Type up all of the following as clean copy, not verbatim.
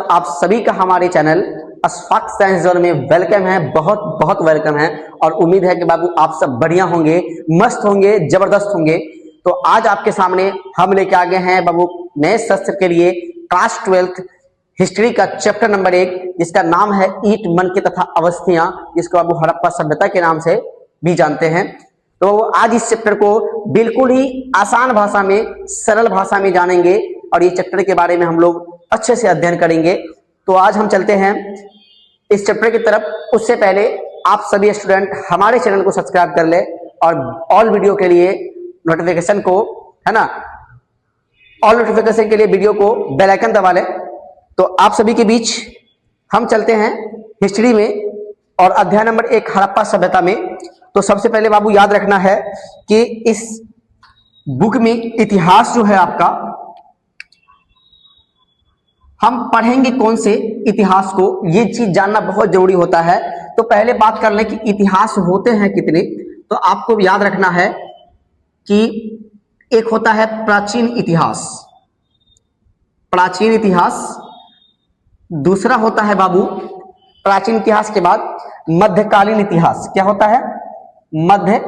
आप सभी का हमारे चैनल अशफाक साइंस जोन में वेलकम है, बहुत बहुत वेलकम है। और उम्मीद है कि बाबू आप सब बढ़िया होंगे, मस्त होंगे, जबरदस्त होंगे। तो आज आपके सामने हम लेके आ गए हैं बाबू नए सत्र के लिए क्लास 12th हिस्ट्री का चैप्टर नंबर 1, जिसका नाम है ईट, मनके तथा अवस्थियां, जिसको बाबू हड़प्पा सभ्यता के नाम से भी जानते हैं। तो आज इस चैप्टर को बिल्कुल ही आसान भाषा में, सरल भाषा में जानेंगे और ये चैप्टर के बारे में हम लोग अच्छे से अध्ययन करेंगे। तो आज हम चलते हैं इस चैप्टर की तरफ। उससे पहले आप सभी स्टूडेंट हमारे चैनल को सब्सक्राइब कर ले और ऑल वीडियो के लिए नोटिफिकेशन को, है ना, ऑल नोटिफिकेशन के लिए वीडियो को बेल आइकन दबा ले। तो आप सभी के बीच हम चलते हैं हिस्ट्री में और अध्याय नंबर 1 हड़प्पा सभ्यता में। तो सबसे पहले बाबू याद रखना है कि इस बुक में इतिहास जो है आपका, हम पढ़ेंगे कौन से इतिहास को, ये चीज जानना बहुत जरूरी होता है। तो पहले बात कर लें कि इतिहास होते हैं कितने। तो आपको याद रखना है कि एक होता है प्राचीन इतिहास, प्राचीन इतिहास। दूसरा होता है बाबू प्राचीन इतिहास के बाद मध्यकालीन इतिहास। क्या होता है? मध्यकालीन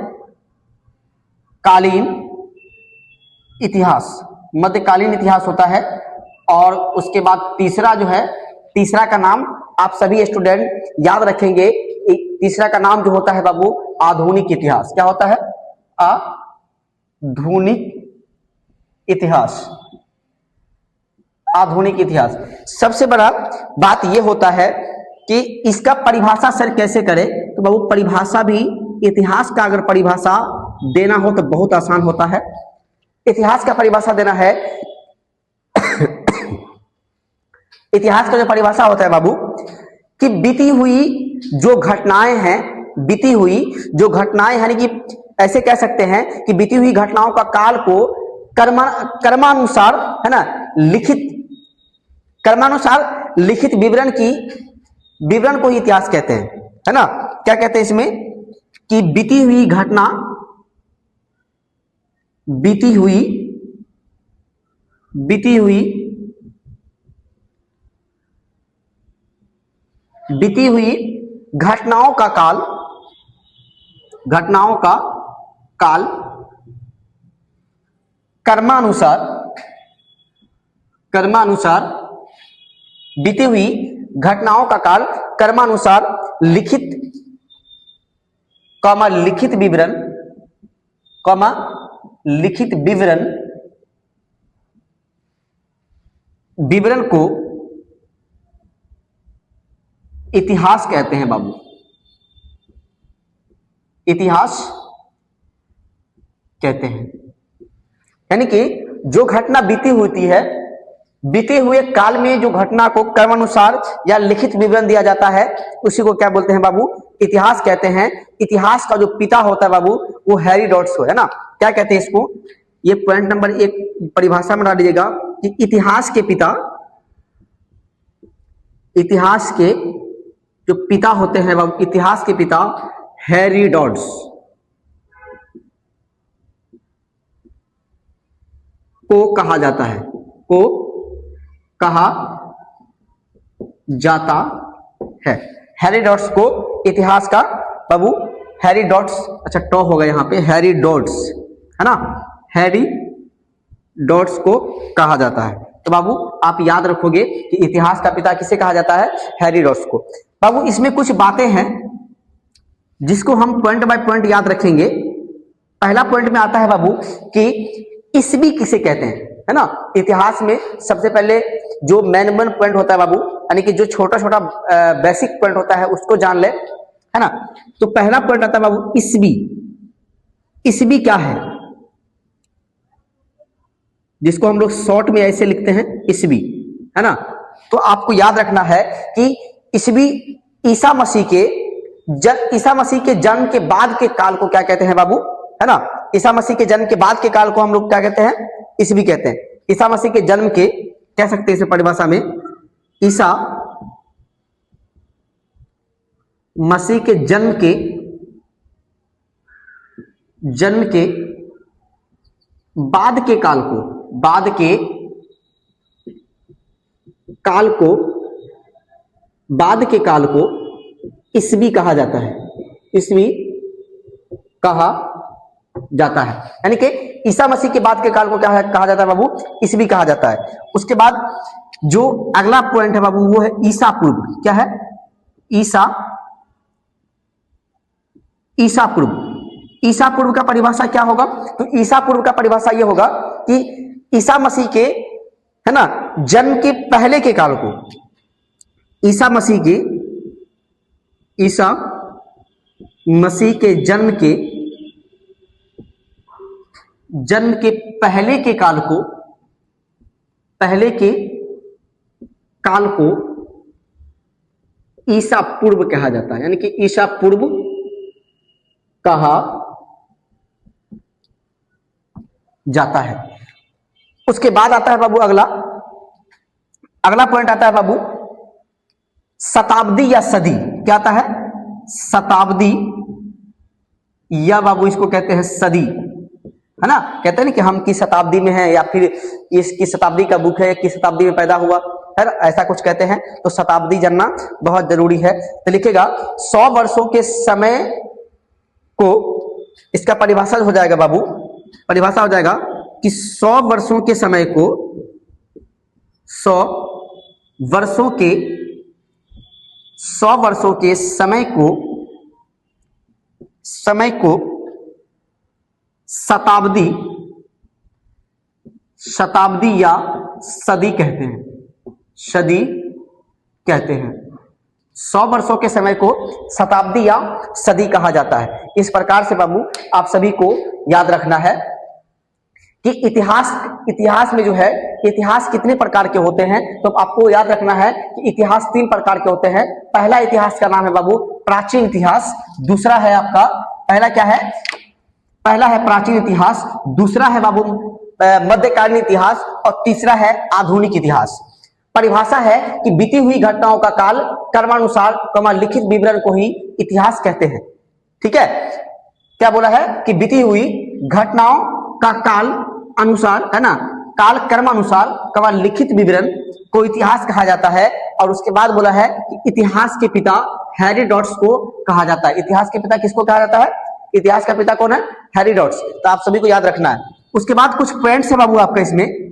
इतिहास, मध्यकालीन इतिहास होता है। और उसके बाद तीसरा जो है, तीसरा का नाम आप सभी स्टूडेंट याद रखेंगे। तीसरा का नाम जो होता है बाबू आधुनिक इतिहास। क्या होता है? आधुनिक इतिहास, आधुनिक इतिहास। सबसे बड़ा बात यह होता है कि इसका परिभाषा सर कैसे करें। तो बाबू परिभाषा भी, इतिहास का अगर परिभाषा देना हो तो बहुत आसान होता है। इतिहास का परिभाषा देना है इतिहास का जो परिभाषा होता है बाबू कि बीती हुई जो घटनाएं हैं, बीती हुई जो घटनाएं, यानी कि ऐसे कह सकते हैं कि बीती हुई घटनाओं का काल को कर्मानुसार, है ना, लिखित, कर्मानुसार लिखित विवरण को इतिहास कहते हैं, है ना। क्या कहते हैं इसमें कि बीती हुई घटना, बीती हुई घटनाओं का काल कर्मानुसार बीती हुई घटनाओं का काल कर्मानुसार लिखित विवरण को इतिहास कहते हैं बाबू। इतिहास कहते हैं, यानी कि जो घटना बीती होती है, बीते हुए काल में जो घटना को कर्मानुसार या लिखित विवरण दिया जाता है, उसी को क्या बोलते हैं बाबू? इतिहास कहते हैं। इतिहास का जो पिता होता है बाबू वो हेरोडोटस है ना। क्या कहते हैं इसको? ये पॉइंट नंबर 1 परिभाषा में डाल दीजिएगा कि इतिहास के पिता, इतिहास के जो पिता होते हैं बाबू, इतिहास के पिता हेरोडोटस को कहा जाता है, को कहा जाता है। हेरोडोटस को इतिहास का बाबू, हेरोडोटस, अच्छा टॉ होगा यहाँ पे, हेरोडोटस, है ना, हेरोडोटस को कहा जाता है। तो बाबू आप याद रखोगे कि इतिहास का पिता किसे कहा जाता है? हेरोडोटस को। बाबू इसमें कुछ बातें हैं जिसको हम पॉइंट बाय पॉइंट याद रखेंगे। पहला पॉइंट में आता है बाबू कि ईस्वी किसे कहते हैं, है ना। इतिहास में सबसे पहले जो मेन पॉइंट होता है बाबू, यानी कि जो छोटा छोटा बेसिक पॉइंट होता है उसको जान ले, है ना। तो पहला पॉइंट आता है बाबू ईस्वी। ईस्वी क्या है, जिसको हम लोग शॉर्ट में ऐसे लिखते हैं ईस्वी, है ना। तो आपको याद रखना है कि ईस्वी ईसा मसीह के जन्म के बाद के काल को क्या कहते हैं बाबू, है ना। ईसा मसीह के जन्म के बाद के काल को हम लोग क्या कहते हैं? ईस्वी कहते हैं। ईसा मसीह के जन्म के, कह सकते हैं इसे परिभाषा में, ईसा मसीह के जन्म के बाद के काल को बाद के काल को ईस्वी कहा जाता है, ईस्वी कहा जाता है। यानी कि ईसा मसीह के बाद के काल को क्या है कहा जाता है बाबू? ईस्वी कहा जाता है। उसके बाद जो अगला पॉइंट है बाबू वो है ईसा पूर्व। क्या है? ईसा पूर्व। ईसा पूर्व का परिभाषा क्या होगा? तो ईसा पूर्व का परिभाषा यह होगा कि ईसा मसीह के, है ना, जन्म के पहले के काल को, ईसा मसीह के जन्म के पहले के काल को ईसा पूर्व कहा जाता है। यानी कि ईसा पूर्व कहा जाता है। उसके बाद आता है बाबू अगला पॉइंट आता है बाबू शताब्दी या सदी। क्या आता है? शताब्दी या बाबू इसको कहते हैं सदी, है ना। कहते हैं ना कि हम किस शताब्दी में हैं, या फिर इसकी शताब्दी का बुक है, किस शताब्दी में पैदा हुआ है, ऐसा कुछ कहते हैं। तो शताब्दी जानना बहुत जरूरी है। तो लिखेगा 100 वर्षों के समय को, इसका परिभाषा हो जाएगा बाबू, परिभाषा हो जाएगा कि 100 वर्षों के समय को, 100 वर्षों के समय को शताब्दी या सदी कहते हैं। सदी कहते हैं। 100 वर्षों के समय को शताब्दी या सदी कहा जाता है। इस प्रकार से बाबू आप सभी को याद रखना है कि इतिहास में जो है, इतिहास कितने प्रकार के होते हैं। तो आपको याद रखना है कि इतिहास 3 प्रकार के होते हैं। पहला इतिहास का नाम है बाबू प्राचीन इतिहास। दूसरा है आपका, पहला क्या है? पहला है प्राचीन इतिहास, दूसरा है बाबू मध्यकालीन इतिहास, और तीसरा है आधुनिक इतिहास। परिभाषा है कि बीती हुई घटनाओं का काल क्रमानुसार लिखित विवरण को ही इतिहास कहते हैं। ठीक है, क्या बोला है कि बीती हुई घटनाओं का काल अनुसार, है ना, काल क्रमानुसार लिखित विवरण को इतिहास कहा जाता है। और उसके बाद बोला है कि इतिहास के पिता हेरोडोटस को कहा जाता है। इतिहास के पिता किसको कहा जाता है? इतिहास का पिता कौन है? हेरोडोटस। तो आप सभी को याद रखना है। उसके बाद कुछ पॉइंट्स है बाबू आपका इसमें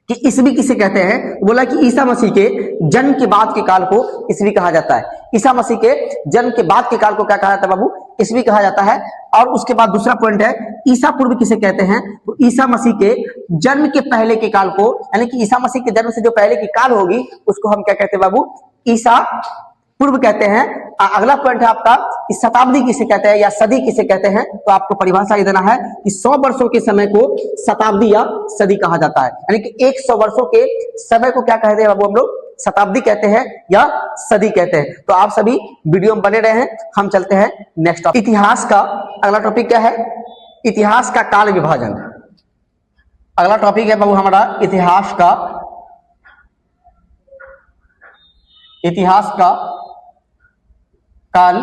कि ईस्वी किसे कहते हैं। बोला कि ईसा मसीह के जन्म के बाद के काल को ईस्वी कहा जाता है। ईसा मसीह के जन्म के बाद के काल को क्या कहा जाता है बाबू? ईस्वी कहा जाता है। और उसके बाद दूसरा पॉइंट है ईसा पूर्व किसे कहते हैं। तो ईसा मसीह के जन्म के पहले के काल को, यानी कि ईसा मसीह के जन्म से जो पहले की काल होगी उसको हम क्या कहते हैं बाबू? ईसा पूर्व कहते हैं। अगला पॉइंट है आपका कि शताब्दी किसे कहते हैं या सदी किसे कहते हैं। तो आपको परिभाषा ये देना है कि 100 वर्षों के समय को शताब्दी या सदी कहा जाता है। यानी कि 100 वर्षों के समय को क्या कहते हैं बाबू? हम लोग शताब्दी कहते हैं या सदी कहते हैं। तो आप सभी वीडियो में बने रहे हैं। हम चलते हैं नेक्स्ट टॉपिक। इतिहास का अगला टॉपिक क्या है? इतिहास का काल विभाजन। अगला टॉपिक है बाबू हमारा इतिहास का काल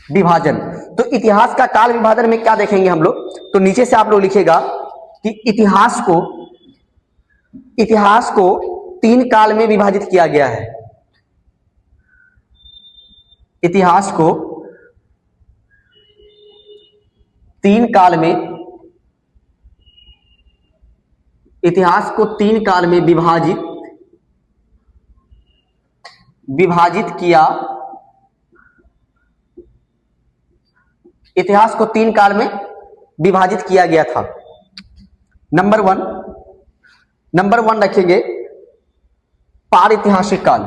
विभाजन। तो इतिहास का काल विभाजन में क्या देखेंगे हम लोग? तो नीचे से आप लोग लिखेगा कि इतिहास को 3 काल में विभाजित किया गया है। इतिहास को 3 काल में विभाजित किया। इतिहास को 3 काल में विभाजित किया गया था। नंबर वन रखेंगे पारैतिहासिक काल।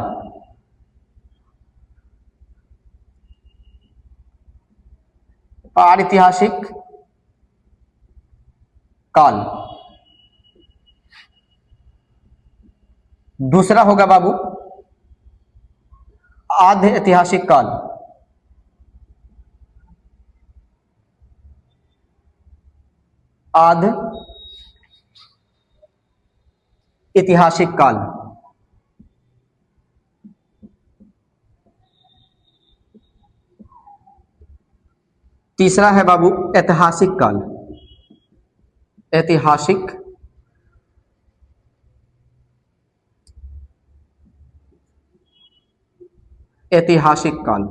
पारैतिहासिक काल। दूसरा होगा बाबू आद्य ऐतिहासिक काल। आद्य ऐतिहासिक काल। तीसरा है बाबू ऐतिहासिक काल। ऐतिहासिक ऐतिहासिक काल।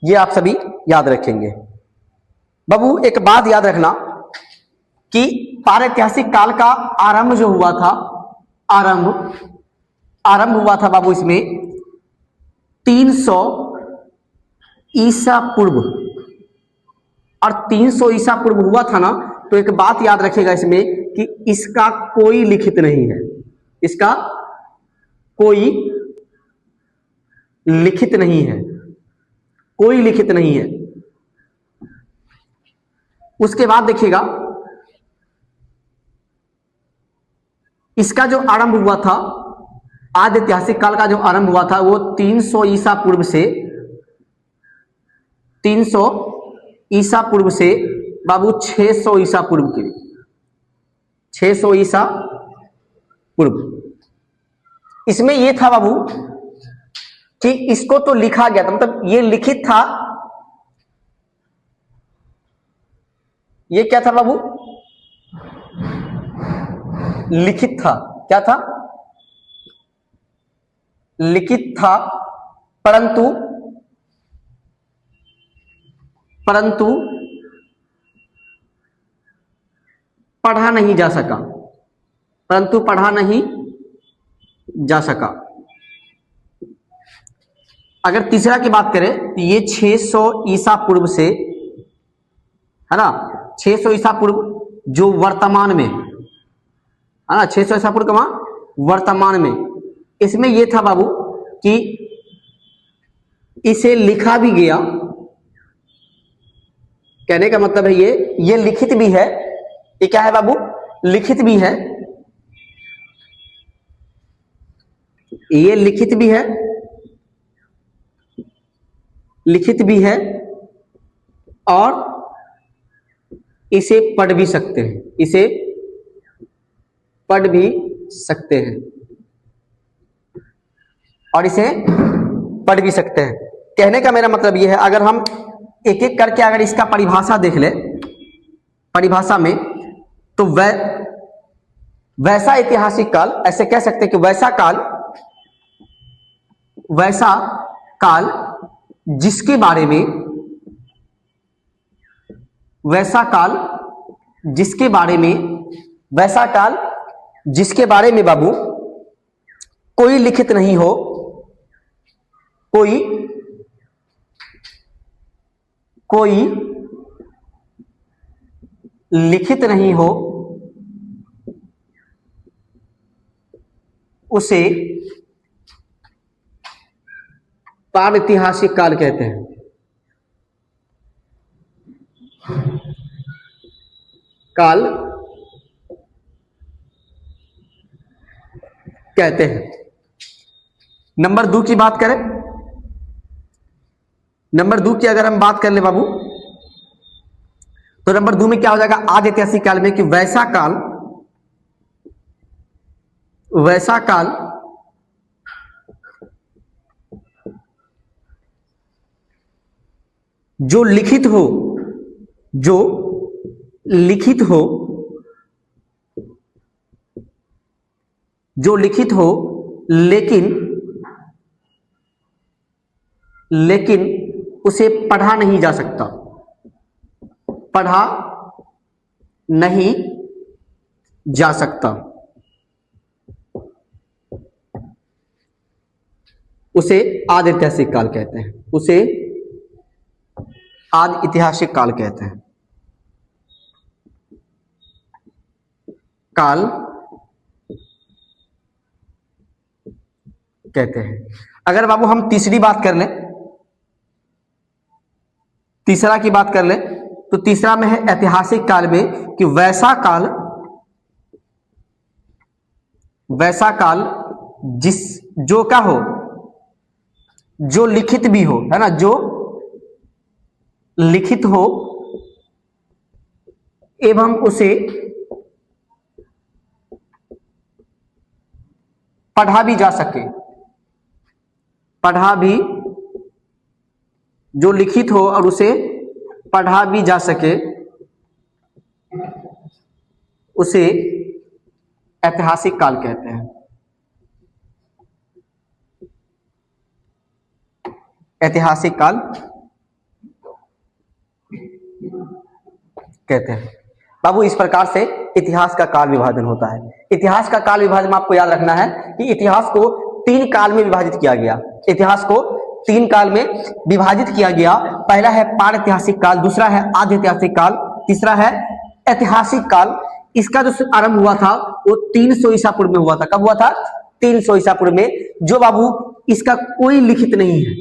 ये आप सभी याद रखेंगे। बाबू एक बात याद रखना कि प्रागैतिहासिक काल का आरंभ जो हुआ था, आरंभ हुआ था बाबू इसमें 300 ईसा पूर्व। और 300 ईसा पूर्व हुआ था ना, तो एक बात याद रखेगा इसमें कि इसका कोई लिखित नहीं है, इसका कोई लिखित नहीं है, कोई लिखित नहीं है। उसके बाद देखिएगा इसका जो आरंभ हुआ था, आदि ऐतिहासिक काल का जो आरंभ हुआ था वो 300 ईसा पूर्व से 300 ईसा पूर्व से बाबू 600 ईसा पूर्व के 600 ईसा पूर्व। इसमें यह था बाबू कि इसको तो लिखा गया था, मतलब ये लिखित था। ये क्या था बाबू? लिखित था। क्या था? लिखित था, परंतु पढ़ा नहीं जा सका, परंतु पढ़ा नहीं जा सका। अगर तीसरा की बात करें तो ये 600 ईसा पूर्व से, है ना, 600 ईसा पूर्व जो वर्तमान में, है ना, 600 ईसा पूर्व का वर्तमान में, इसमें यह था बाबू कि इसे लिखा भी गया। कहने का मतलब है ये लिखित भी है। ये क्या है बाबू? लिखित भी है। ये लिखित भी है, लिखित भी है और इसे पढ़ भी सकते हैं, इसे पढ़ भी सकते हैं और इसे पढ़ भी सकते हैं। कहने का मेरा मतलब यह है, अगर हम एक एक करके अगर इसका परिभाषा देख ले, परिभाषा में, तो वैसा ऐतिहासिक काल, ऐसे कह सकते हैं कि वैसा काल जिसके बारे में, वैसा काल जिसके बारे में, वैसा काल जिसके बारे में बाबू कोई लिखित नहीं हो, कोई लिखित नहीं हो, उसे प्रागैतिहासिक काल कहते हैं। काल कहते हैं। नंबर 2 की बात करें, नंबर 2 की अगर हम बात कर ले बाबू, तो नंबर 2 में क्या हो जाएगा? आदि ऐतिहासिक काल में कि वैसा काल जो लिखित हो, जो लिखित हो, जो लिखित हो, लेकिन उसे पढ़ा नहीं जा सकता, पढ़ा नहीं जा सकता, उसे आदि ऐतिहासिक काल कहते हैं, उसे आदि ऐतिहासिक काल कहते हैं। काल कहते हैं। अगर बाबू हम तीसरी बात कर लें, तीसरा की बात कर लें, तो तीसरा में है ऐतिहासिक काल में कि वैसा काल जिस जो क्या हो, जो लिखित भी हो, है ना, जो लिखित हो एवं उसे पढ़ा भी जा सके, पढ़ा भी, जो लिखित हो और उसे पढ़ा भी जा सके, उसे ऐतिहासिक काल कहते हैं। ऐतिहासिक काल कहते हैं बाबू। इस प्रकार से इतिहास का काल विभाजन होता है। इतिहास का काल विभाजन आपको याद रखना है कि इतिहास को 3 काल में विभाजित किया गया। इतिहास को 3 काल में विभाजित किया गया। पहला है प्रागैतिहासिक काल, दूसरा है आद्य ऐतिहासिक काल, तीसरा है ऐतिहासिक काल। इसका जो आरंभ हुआ था वो 300 ईसा पूर्व में हुआ था। कब हुआ था? 300 ईसा पूर्व में, जो बाबू इसका कोई लिखित नहीं है।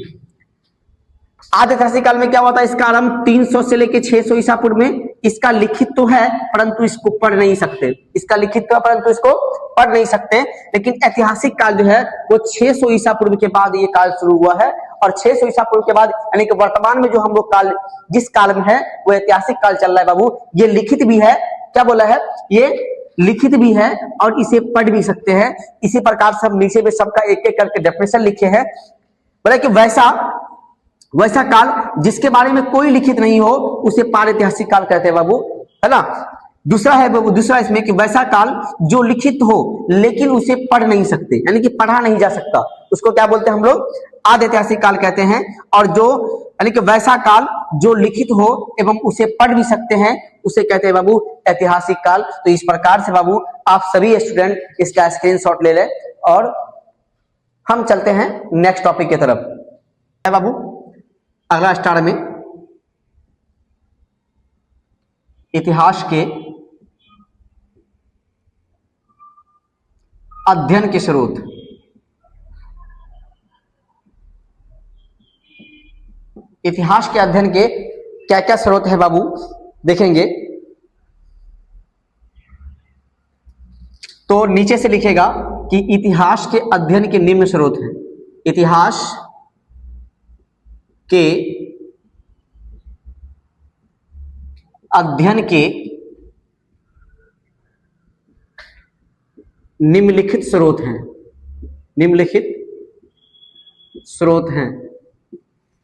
आद्य ऐतिहासिक काल में क्या हुआ था? इसका आरंभ 300 से लेकर 600 ईसा पूर्व में। इसका लिखित तो है परंतु इसको पढ़ नहीं सकते। इसका लिखित तो है परंतु इसको पढ़ नहीं सकते। लेकिन ऐतिहासिक काल जो है वो 600 ईसा पूर्व के बाद ये काल शुरू हुआ है। और 600 ईसा पूर्व के बाद यानी कि वर्तमान में जो हम लोग काल जिस काल में है वो ऐतिहासिक काल चल रहा है बाबू। ये लिखित भी है, क्या बोला है? ये लिखित भी है और इसे पढ़ भी सकते हैं। इसी प्रकार से हम नीचे में सबका एक एक करके डेफिनेशन लिखे हैं। बोला कि वैसा काल जिसके बारे में कोई लिखित नहीं हो उसे प्रागैतिहासिक काल कहते हैं बाबू, है ना। दूसरा है बाबू, दूसरा इसमें कि वैसा काल जो लिखित हो लेकिन उसे पढ़ नहीं सकते, यानी कि पढ़ा नहीं जा सकता, उसको क्या बोलते हैं हम लोग? आद्य ऐतिहासिक काल कहते हैं। और जो यानी कि वैसा काल जो लिखित हो एवं उसे पढ़ भी सकते हैं उसे कहते हैं बाबू ऐतिहासिक काल। तो इस प्रकार से बाबू आप सभी स्टूडेंट इसका स्क्रीनशॉट ले लें और हम चलते हैं नेक्स्ट टॉपिक की तरफ। है बाबू अगला स्टार में इतिहास के अध्ययन के स्रोत। इतिहास के अध्ययन के क्या क्या स्रोत है बाबू देखेंगे तो नीचे से लिखेगा कि इतिहास के अध्ययन के निम्न स्रोत हैं। इतिहास के अध्ययन के निम्नलिखित स्रोत हैं। निम्नलिखित स्रोत हैं।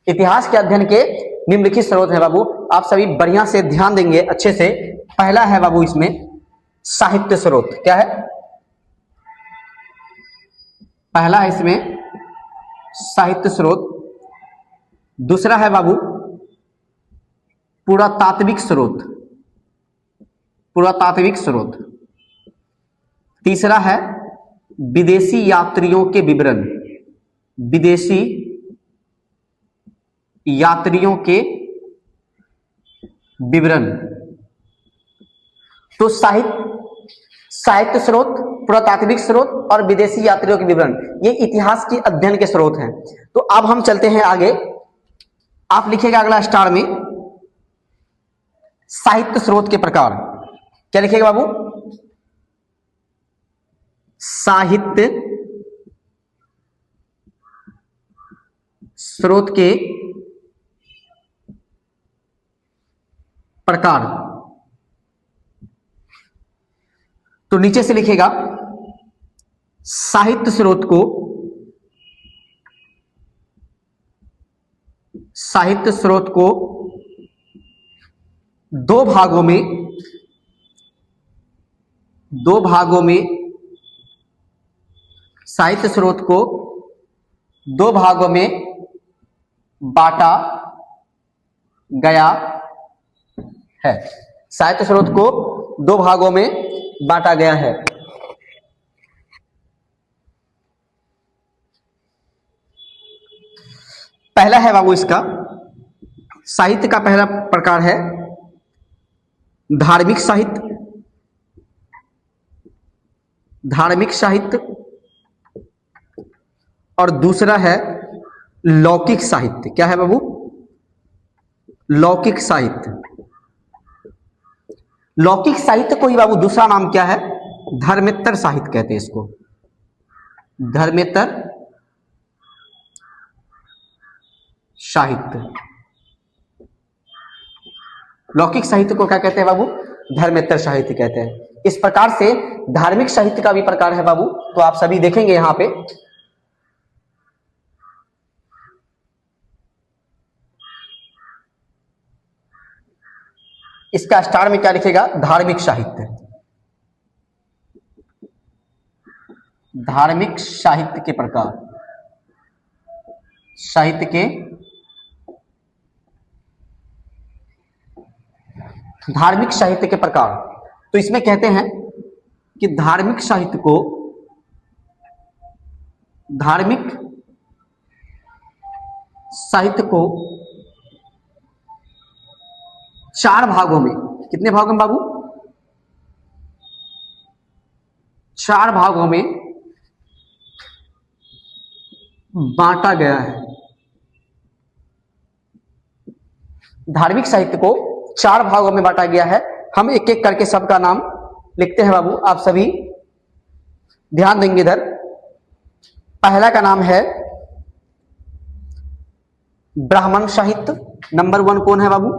इतिहास के अध्ययन के निम्नलिखित स्रोत हैं बाबू। आप सभी बढ़िया से ध्यान देंगे अच्छे से। पहला है बाबू इसमें साहित्य स्रोत। क्या है? पहला है इसमें साहित्य स्रोत। दूसरा है बाबू पुरातात्विक स्रोत। पुरातात्विक स्रोत। तीसरा है विदेशी यात्रियों के विवरण। विदेशी यात्रियों के विवरण। तो साहित्य स्रोत, पुरातात्विक स्रोत और विदेशी यात्रियों के विवरण ये इतिहास के अध्ययन के स्रोत हैं। तो अब हम चलते हैं आगे। आप लिखिएगा अगला स्टार में साहित्य स्रोत के प्रकार। क्या लिखिएगा बाबू? साहित्य स्रोत के प्रकार। तो नीचे से लिखेगा साहित्य स्रोत को दो भागों में साहित्य स्रोत को 2 भागों में बांटा गया है। साहित्य स्रोत को 2 भागों में बांटा गया है। पहला है बाबू इसका साहित्य का पहला प्रकार है धार्मिक साहित्य। धार्मिक साहित्य और दूसरा है लौकिक साहित्य। क्या है बाबू? लौकिक साहित्य। लौकिक साहित्य को ही बाबू दूसरा नाम क्या है? धर्मेतर साहित्य कहते हैं इसको। धर्मेतर साहित्य। लौकिक साहित्य को क्या कहते हैं बाबू? धर्मेतर साहित्य कहते हैं। इस प्रकार से धार्मिक साहित्य का भी प्रकार है बाबू। तो आप सभी देखेंगे यहां पे इसका स्टार में क्या लिखेगा? धार्मिक साहित्य। धार्मिक साहित्य के प्रकार, साहित्य के धार्मिक साहित्य के प्रकार। तो इसमें कहते हैं कि धार्मिक साहित्य को, धार्मिक साहित्य को 4 भागों में, कितने भागों में बाबू? 4 भागों में बांटा गया है। धार्मिक साहित्य को 4 भागों में बांटा गया है। हम एक एक करके सबका नाम लिखते हैं बाबू, आप सभी ध्यान देंगे इधर। पहला का नाम है ब्राह्मण साहित्य। नंबर 1 कौन है बाबू?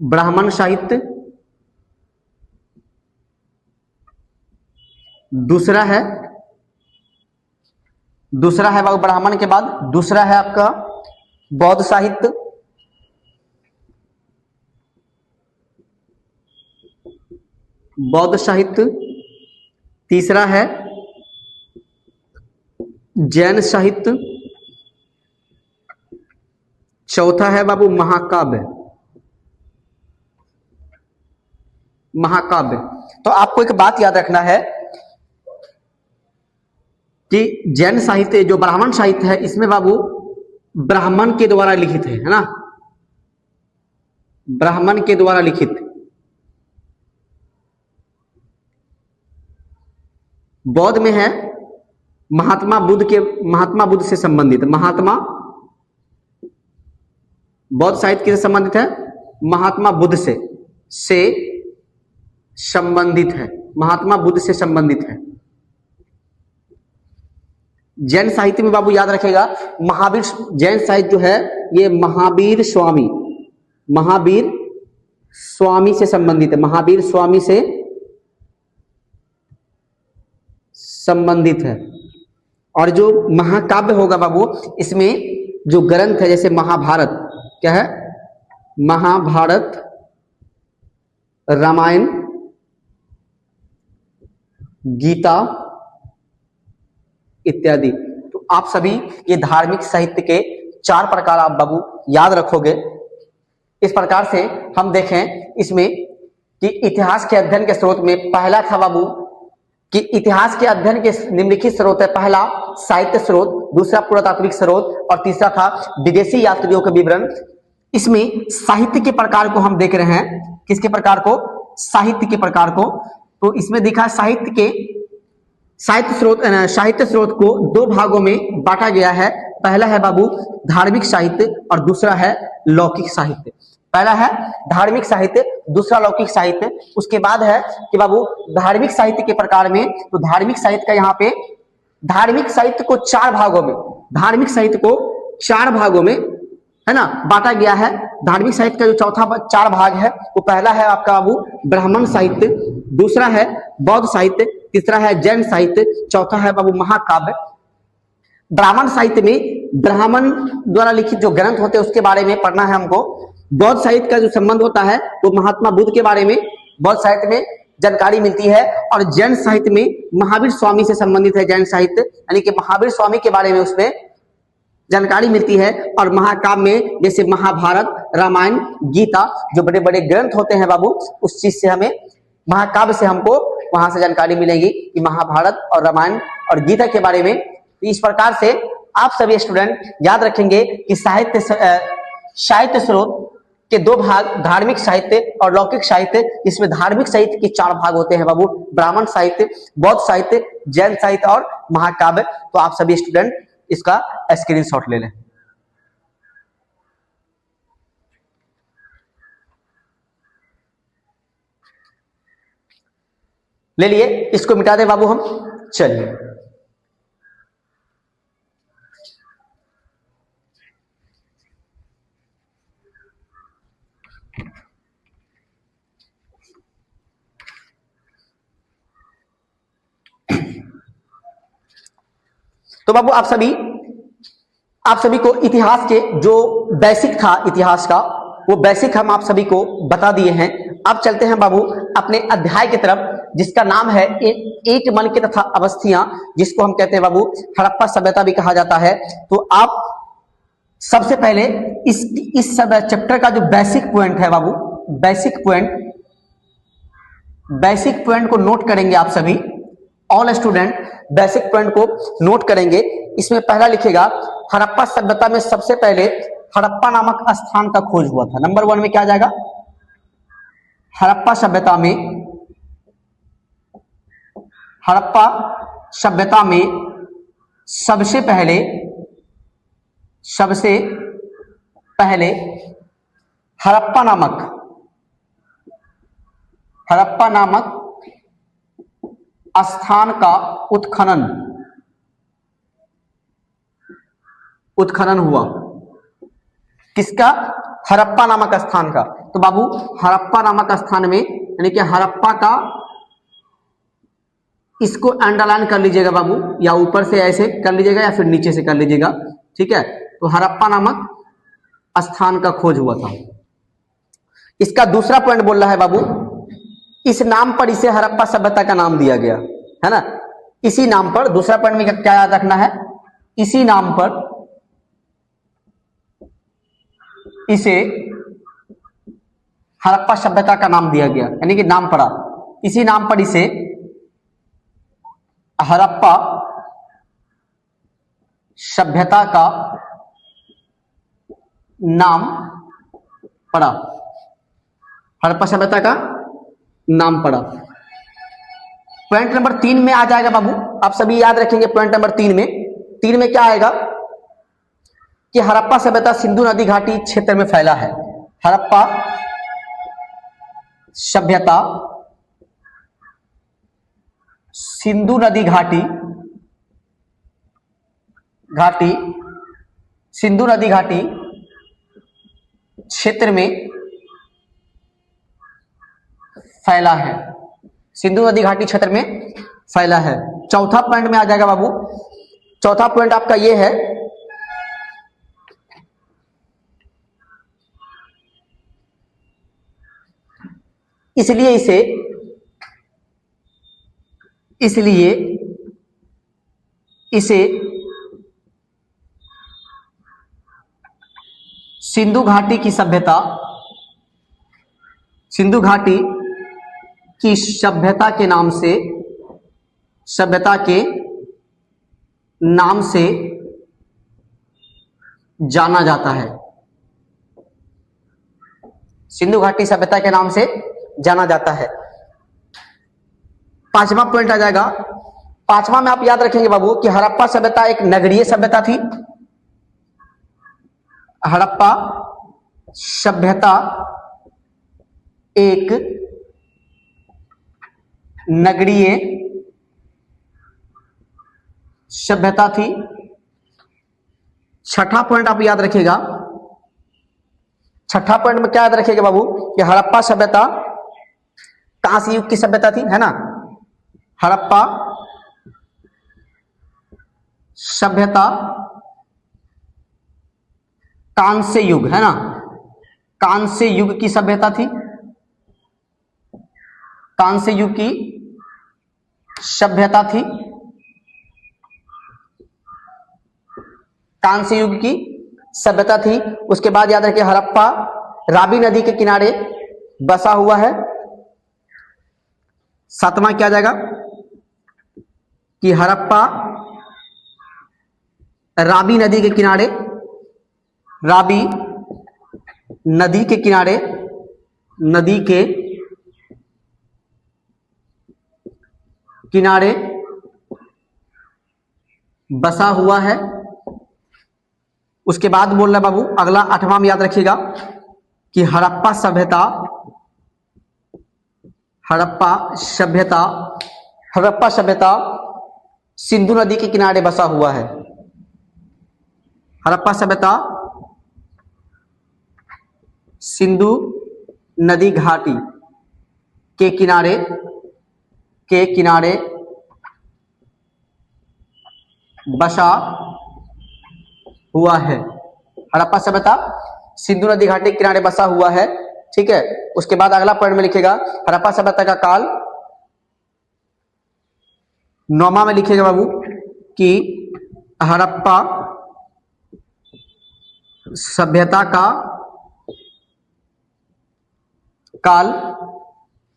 ब्राह्मण साहित्य। दूसरा है बाबू ब्राह्मण के बाद दूसरा है आपका बौद्ध साहित्य। बौद्ध साहित्य। तीसरा है जैन साहित्य। चौथा है बाबू महाकाव्य। महाकाव्य। तो आपको एक बात याद रखना है कि जैन साहित्य, जो ब्राह्मण साहित्य है, इसमें बाबू ब्राह्मण के द्वारा लिखित है ना, ब्राह्मण के द्वारा लिखित। बौद्ध में है महात्मा बुद्ध से संबंधित। महात्मा बौद्ध साहित्य किससे संबंधित है? महात्मा बुद्ध से संबंधित है। महात्मा बुद्ध से संबंधित है। जैन साहित्य में बाबू याद रखेगा महावीर, जैन साहित्य जो है ये महावीर स्वामी से संबंधित है। महावीर स्वामी से संबंधित है। और जो महाकाव्य होगा बाबू, इसमें जो ग्रंथ है जैसे महाभारत, क्या है? महाभारत, रामायण, गीता इत्यादि। तो आप सभी ये धार्मिक साहित्य के 4 प्रकार आप बाबू याद रखोगे। इस प्रकार से हम देखें इसमें कि इतिहास के अध्ययन के स्रोत में पहला था बाबू कि इतिहास के अध्ययन के निम्नलिखित स्रोत है। पहला साहित्य स्रोत, दूसरा पुरातात्विक स्रोत और तीसरा था विदेशी यात्रियों के विवरण। इसमें साहित्य के प्रकार को हम देख रहे हैं। किसके प्रकार को? साहित्य के प्रकार को। तो इसमें दिखा साहित्य स्रोत को 2 भागों में बांटा गया है। पहला है बाबू धार्मिक साहित्य और दूसरा है लौकिक साहित्य। पहला है धार्मिक साहित्य, दूसरा लौकिक साहित्य। उसके बाद है कि बाबू धार्मिक साहित्य के प्रकार में, तो धार्मिक साहित्य का यहाँ पे धार्मिक साहित्य को 4 भागों में, धार्मिक साहित्य को 4 भागों में है ना बांटा गया है। धार्मिक साहित्य का जो चौथा 4 भाग है वो पहला है आपका बाबू ब्राह्मण साहित्य, दूसरा है बौद्ध साहित्य, तीसरा है जैन साहित्य, चौथा है बाबू महाकाव्य। ब्राह्मण साहित्य में ब्राह्मण द्वारा लिखित जो ग्रंथ होते हैं उसके बारे में पढ़ना है हमको। बौद्ध साहित्य का जो संबंध होता है वो महात्मा बुद्ध के बारे में बौद्ध साहित्य में जानकारी मिलती है। और जैन साहित्य में महावीर स्वामी से संबंधित है जैन साहित्य, यानी कि महावीर स्वामी के बारे में उसमें जानकारी मिलती है। और महाकाव्य में जैसे महाभारत, रामायण, गीता, जो बड़े बड़े ग्रंथ होते हैं बाबू, उस चीज से हमें, महाकाव्य से हमको वहां से जानकारी मिलेगी कि महाभारत और रामायण और गीता के बारे में। तो इस प्रकार से आप सभी स्टूडेंट याद रखेंगे कि साहित्य स्रोत के 2 भाग, धार्मिक साहित्य और लौकिक साहित्य। इसमें धार्मिक साहित्य के 4 भाग होते हैं बाबू, ब्राह्मण साहित्य, बौद्ध साहित्य, जैन साहित्य और महाकाव्य। तो आप सभी स्टूडेंट इसका स्क्रीनशॉट ले लें। ले लिए, इसको मिटा दे बाबू हम। चलिए तो बाबू आप सभी को इतिहास के जो बेसिक था इतिहास का, वो बेसिक हम आप सभी को बता दिए हैं। अब चलते हैं बाबू अपने अध्याय की तरफ। जिसका नाम है ईंट मन के तथा अवस्थियां, जिसको हम कहते हैं बाबू हड़प्पा सभ्यता भी कहा जाता है। तो आप सबसे पहले इस सब चैप्टर का जो बेसिक पॉइंट है बाबू, बेसिक पॉइंट को नोट करेंगे आप सभी, ऑल स्टूडेंट बेसिक पॉइंट को नोट करेंगे। इसमें पहला लिखेगा हड़प्पा सभ्यता में सबसे पहले हड़प्पा नामक स्थान का खोज हुआ था। नंबर 1 में क्या आ जाएगा? हड़प्पा सभ्यता में सबसे पहले हड़प्पा नामक स्थान का उत्खनन हुआ। किसका? हड़प्पा नामक स्थान का। तो बाबू हड़प्पा नामक स्थान में, यानी कि हड़प्पा का, इसको अंडरलाइन कर लीजिएगा बाबू, या ऊपर से ऐसे कर लीजिएगा या फिर नीचे से कर लीजिएगा, ठीक है। तो हड़प्पा नामक स्थान का खोज हुआ था। इसका दूसरा पॉइंट बोल रहा है बाबू, इस नाम पर इसे हड़प्पा सभ्यता का नाम दिया गया है ना। इसी नाम पर, दूसरा पॉइंट में क्या याद रखना है, इसी नाम पर इसे हड़प्पा सभ्यता का नाम दिया गया, यानी कि नाम पड़ा, इसी नाम पर इसे हड़प्पा सभ्यता का नाम पड़ा, हड़प्पा सभ्यता का नाम पड़ा। पॉइंट नंबर 3 में आ जाएगा बाबू, आप सभी याद रखेंगे। पॉइंट नंबर 3 में क्या आएगा कि हड़प्पा सभ्यता सिंधु नदी घाटी क्षेत्र में फैला है। हड़प्पा सभ्यता सिंधु नदी घाटी क्षेत्र में फैला है, सिंधु नदी घाटी क्षेत्र में फैला है। चौथा पॉइंट में आ जाएगा बाबू, चौथा पॉइंट आपका ये है, इसलिए इसे सिंधु घाटी की सभ्यता के नाम से जाना जाता है। सिंधु घाटी सभ्यता के नाम से जाना जाता है। पांचवा पॉइंट आ जाएगा, पांचवा में आप याद रखेंगे बाबू कि हड़प्पा सभ्यता एक नगरीय सभ्यता थी। हड़प्पा सभ्यता एक नगरीय सभ्यता थी। छठा पॉइंट आप याद रखिएगा, छठा पॉइंट में क्या याद रखिएगा बाबू कि हड़प्पा सभ्यता कांस्य युग की सभ्यता थी, है ना। हड़प्पा सभ्यता कांस्य युग, है ना, कांस्य युग की सभ्यता थी, कांस्य युग की सभ्यता थी, कांस्य युग की सभ्यता थी। उसके बाद याद रखिए हड़प्पा रावी नदी के किनारे बसा हुआ है। सातवां क्या आ जाएगा कि हड़प्पा रावी नदी के किनारे, रावी नदी के किनारे, नदी के किनारे बसा हुआ है। उसके बाद बोल रहा है बाबू अगला आठवां में याद रखिएगा कि हड़प्पा सभ्यता, हड़प्पा सभ्यता सिंधु नदी के किनारे बसा हुआ है। हड़प्पा सभ्यता सिंधु नदी घाटी के किनारे बसा हुआ है। हड़प्पा सभ्यता सिंधु नदी घाटी के किनारे बसा हुआ है, ठीक है। उसके बाद अगला पॉइंट में लिखेगा हड़प्पा सभ्यता का काल 9वां में लिखेगा बाबू कि हड़प्पा सभ्यता का काल,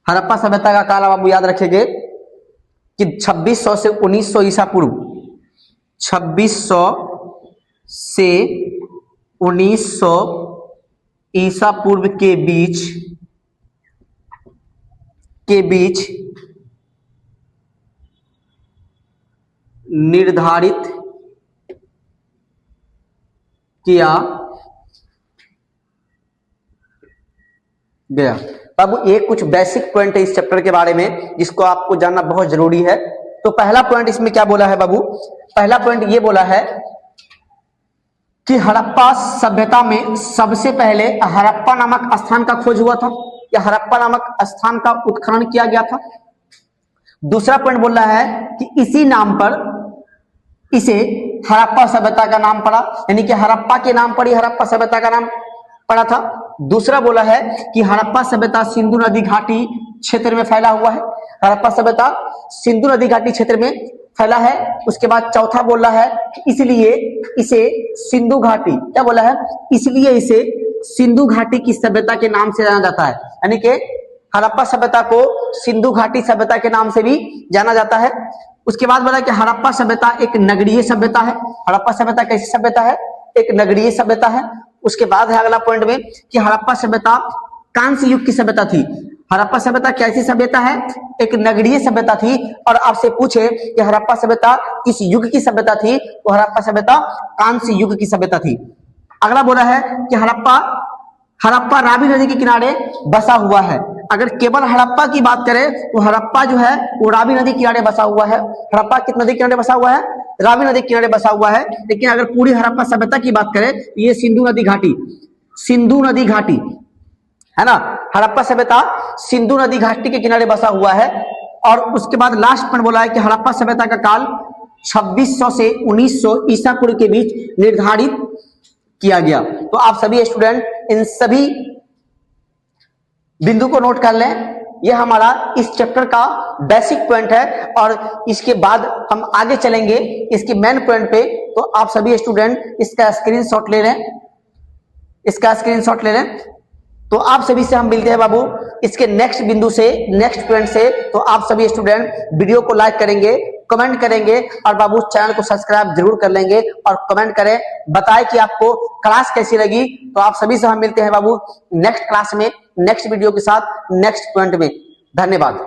हड़प्पा सभ्यता का काल बाबू याद रखेंगे कि 2600 से 1900 ईसा पूर्व, 2600 से 1900 ईसा पूर्व के बीच निर्धारित किया गया। बाबू एक कुछ बेसिक पॉइंट है इस चैप्टर के बारे में जिसको आपको जानना बहुत जरूरी है। तो पहला पॉइंट इसमें क्या बोला है बाबू, पहला पॉइंट ये बोला है कि हड़प्पा सभ्यता में सबसे पहले हड़प्पा नामक स्थान का खोज हुआ था या हड़प्पा नामक स्थान का उत्खनन किया गया था। दूसरा पॉइंट बोल रहा है कि इसी नाम पर इसे हड़प्पा सभ्यता का नाम पड़ा, यानी कि हड़प्पा के नाम पर ही हड़प्पा सभ्यता का नाम पड़ा था। दूसरा बोला है कि हड़प्पा सभ्यता सिंधु नदी घाटी क्षेत्र में फैला हुआ है, हड़प्पा सभ्यता सिंधु नदी घाटी क्षेत्र में फैला है। उसके बाद चौथा बोला है कि इसलिए इसे सिंधु घाटी, क्या बोला है, इसलिए इसे सिंधु घाटी की सभ्यता के नाम से जाना जाता है, यानी कि हड़प्पा सभ्यता को सिंधु घाटी सभ्यता के नाम से भी जाना जाता है। उसके बाद बोला कि हड़प्पा सभ्यता एक नगरीय सभ्यता है। हड़प्पा सभ्यता कैसी सभ्यता है, एक नगरीय सभ्यता है। उसके बाद है अगला पॉइंट में कि हड़प्पा सभ्यता कांस्य युग की सभ्यता थी। हड़प्पा सभ्यता कैसी सभ्यता है, एक नगरीय सभ्यता थी। और आपसे पूछे कि हड़प्पा सभ्यता किस युग की सभ्यता थी, तो हड़प्पा सभ्यता कांस्य युग की सभ्यता थी। अगला बोला है कि हड़प्पा रावी नदी के किनारे बसा हुआ है। अगर केवल हड़प्पा की बात करें तो हड़प्पा जो है वो रावी नदी के किनारे बसा हुआ है। हड़प्पा किस नदी के किनारे बसा हुआ है, रावी नदी के किनारे बसा हुआ है। लेकिन अगर पूरी हड़प्पा सभ्यता की बात करें तो ये सिंधु नदी घाटी है ना, हड़प्पा सभ्यता सिंधु नदी घाटी के किनारे बसा हुआ है। और उसके बाद लास्ट पॉइंट बोला है कि हड़प्पा सभ्यता का काल 2600 से 1900 ईसा पूर्व के बीच निर्धारित किया गया। तो आप सभी स्टूडेंट इन सभी बिंदु को नोट कर लें, यह हमारा इस चैप्टर का बेसिक पॉइंट है। और इसके बाद हम आगे चलेंगे इसके मेन पॉइंट पे। तो आप सभी स्टूडेंट इसका स्क्रीनशॉट ले लें, तो आप सभी से हम मिलते हैं बाबू इसके नेक्स्ट बिंदु से, नेक्स्ट पॉइंट से। तो आप सभी स्टूडेंट वीडियो को लाइक करेंगे, कमेंट करेंगे और बाबू चैनल को सब्सक्राइब जरूर कर लेंगे और कमेंट करें, बताएं कि आपको क्लास कैसी लगी। तो आप सभी से हम मिलते हैं बाबू नेक्स्ट क्लास में, नेक्स्ट वीडियो के साथ, नेक्स्ट पॉइंट में। धन्यवाद।